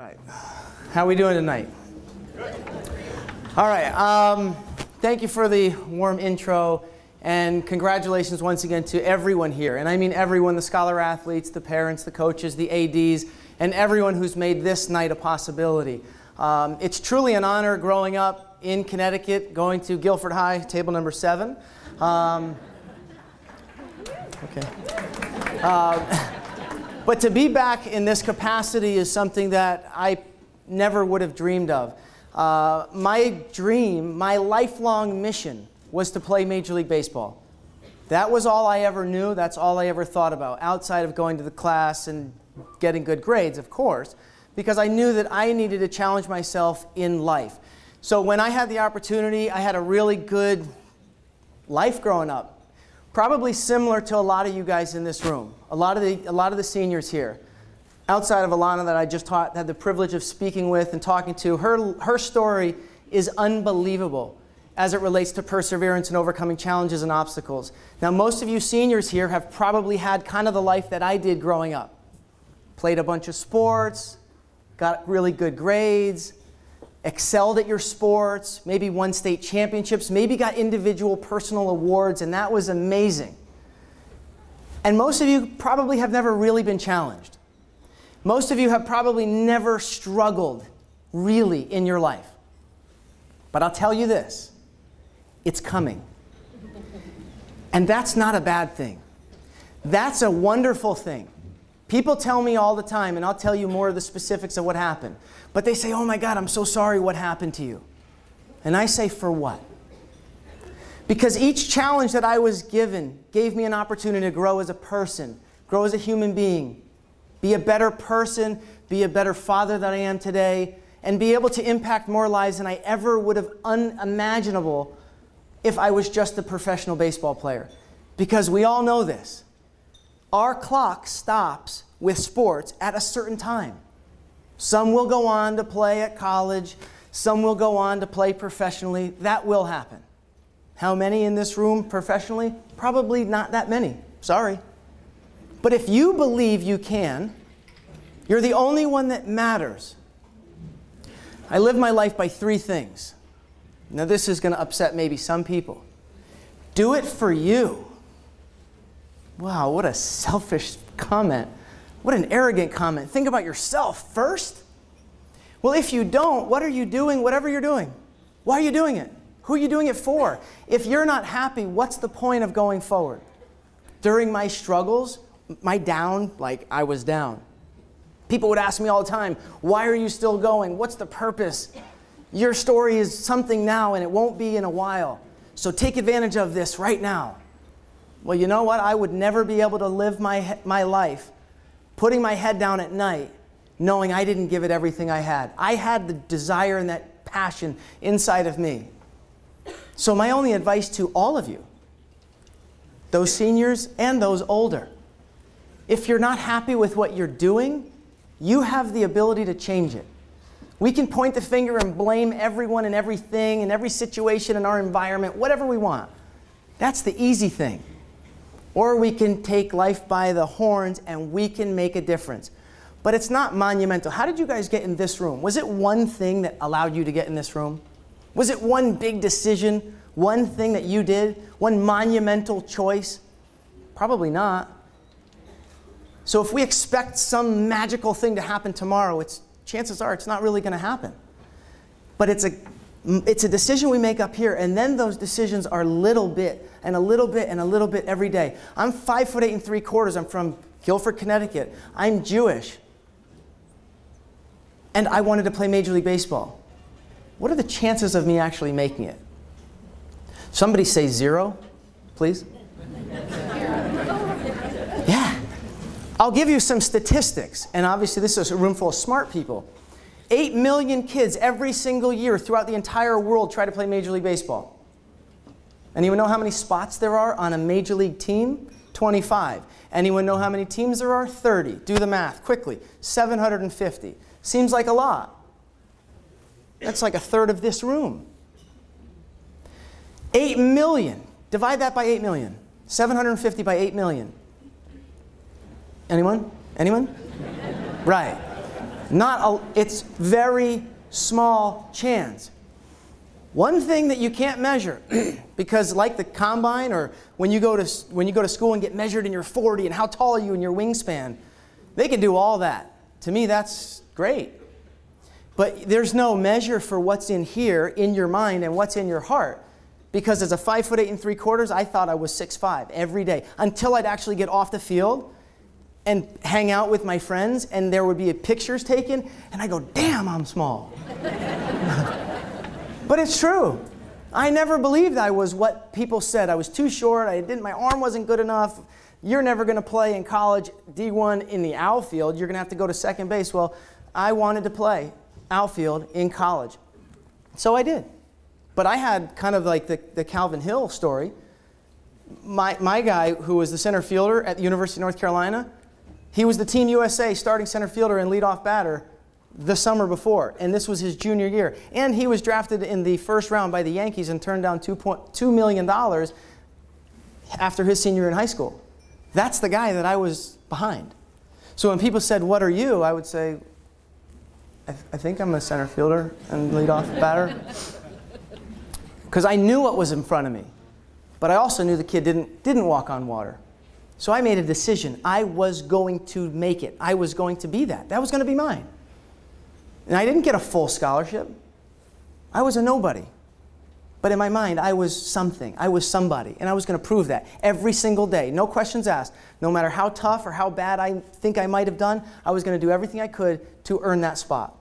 right. How are we doing tonight? Good. All right. Thank you for the warm intro, and congratulations once again to everyone here. And I mean everyone, the Scholar athletes, the parents, the coaches, the ADs, and everyone who's made this night a possibility. It's truly an honor growing up in Connecticut, going to Guilford High, table number 7. But to be back in this capacity is something that I never would have dreamed of. My dream, my lifelong mission, was to play Major League Baseball. That was all I ever knew. That's all I ever thought about, outside of going to the class and getting good grades, of course, because I knew that I needed to challenge myself in life. So when I had the opportunity, I had a really good life growing up. Probably similar to a lot of you guys in this room, a lot of the seniors here. Outside of Alana, that I just had the privilege of speaking with and talking to, her story is unbelievable as it relates to perseverance and overcoming challenges and obstacles. Now, most of you seniors here have probably had kind of the life that I did growing up. Played a bunch of sports, got really good grades, excelled at your sports, maybe won state championships, maybe got individual personal awards, and that was amazing. And most of you probably have never really been challenged. Most of you have probably never struggled really in your life. But I'll tell you this, it's coming. And that's not a bad thing. That's a wonderful thing. People tell me all the time, and I'll tell you more of the specifics of what happened. But they say, oh my God, I'm so sorry, what happened to you? And I say, for what? Because each challenge that I was given gave me an opportunity to grow as a person, grow as a human being, be a better person, be a better father than I am today, and be able to impact more lives than I ever would have unimaginable if I was just a professional baseball player. Because we all know this. Our clock stops with sports at a certain time. Some will go on to play at college. Some will go on to play professionally. That will happen. How many in this room professionally? Probably not that many. Sorry. But if you believe you can, you're the only one that matters. I live my life by 3 things. Now this is going to upset maybe some people. Do it for you. Wow, what a selfish comment. What an arrogant comment. Think about yourself first. Well, if you don't, what are you doing, whatever you're doing? Why are you doing it? Who are you doing it for? If you're not happy, what's the point of going forward? During my struggles, my down, like I was down. People would ask me all the time, why are you still going? What's the purpose? Your story is something now and it won't be in a while. So take advantage of this right now. Well, you know what? I would never be able to live my life putting my head down at night knowing I didn't give it everything I had. I had the desire and that passion inside of me. So my only advice to all of you, those seniors and those older, if you're not happy with what you're doing, you have the ability to change it. We can point the finger and blame everyone and everything and every situation in our environment, whatever we want. That's the easy thing. Or we can take life by the horns and we can make a difference. But it's not monumental. How did you guys get in this room? Was it one thing that allowed you to get in this room? Was it one big decision, one thing that you did, one monumental choice? Probably not. So if we expect some magical thing to happen tomorrow, chances are it's not really going to happen. But it's a decision we make up here, and then those decisions are little bit and a little bit and a little bit every day. I'm 5'8" ¾ I'm from Guilford, Connecticut. I'm Jewish. And I wanted to play Major League Baseball. What are the chances of me actually making it? Somebody say 0, please. Yeah. I'll give you some statistics, and obviously this is a room full of smart people. 8 million kids every single year throughout the entire world try to play Major League Baseball. Anyone know how many spots there are on a Major League team? 25. Anyone know how many teams there are? 30. Do the math quickly. 750. Seems like a lot. That's like a third of this room. 8 million. Divide that by 8 million. 750 by 8 million. Anyone? Anyone? Right. It's very small chance. One thing that you can't measure, because like the combine or when you go to school and get measured in your 40 and how tall are you in your wingspan, they can do all that. To me, that's great. But there's no measure for what's in here, in your mind, and what's in your heart. Because as a 5'8" 3/4", I thought I was 6'5" every day until I'd actually get off the field and hang out with my friends, and there would be pictures taken, and I go, damn, I'm small. But it's true. I never believed I was what people said. I was too short. My arm wasn't good enough. You're never going to play in college D1 in the outfield. You're going to have to go to second base. Well, I wanted to play outfield in college. So I did. But I had kind of like the Calvin Hill story. My guy, who was the center fielder at the University of North Carolina, he was the Team USA starting center fielder and leadoff batter the summer before, and this was his junior year. And he was drafted in the first round by the Yankees and turned down $2 million after his senior year in high school. That's the guy that I was behind. So when people said, what are you? I would say, I think I'm a center fielder and leadoff batter. Because I knew what was in front of me. But I also knew the kid didn't walk on water. So I made a decision. I was going to make it. I was going to be that. That was going to be mine. And I didn't get a full scholarship. I was a nobody. But in my mind, I was something. I was somebody. And I was going to prove that every single day. No questions asked. No matter how tough or how bad I think I might have done, I was going to do everything I could to earn that spot.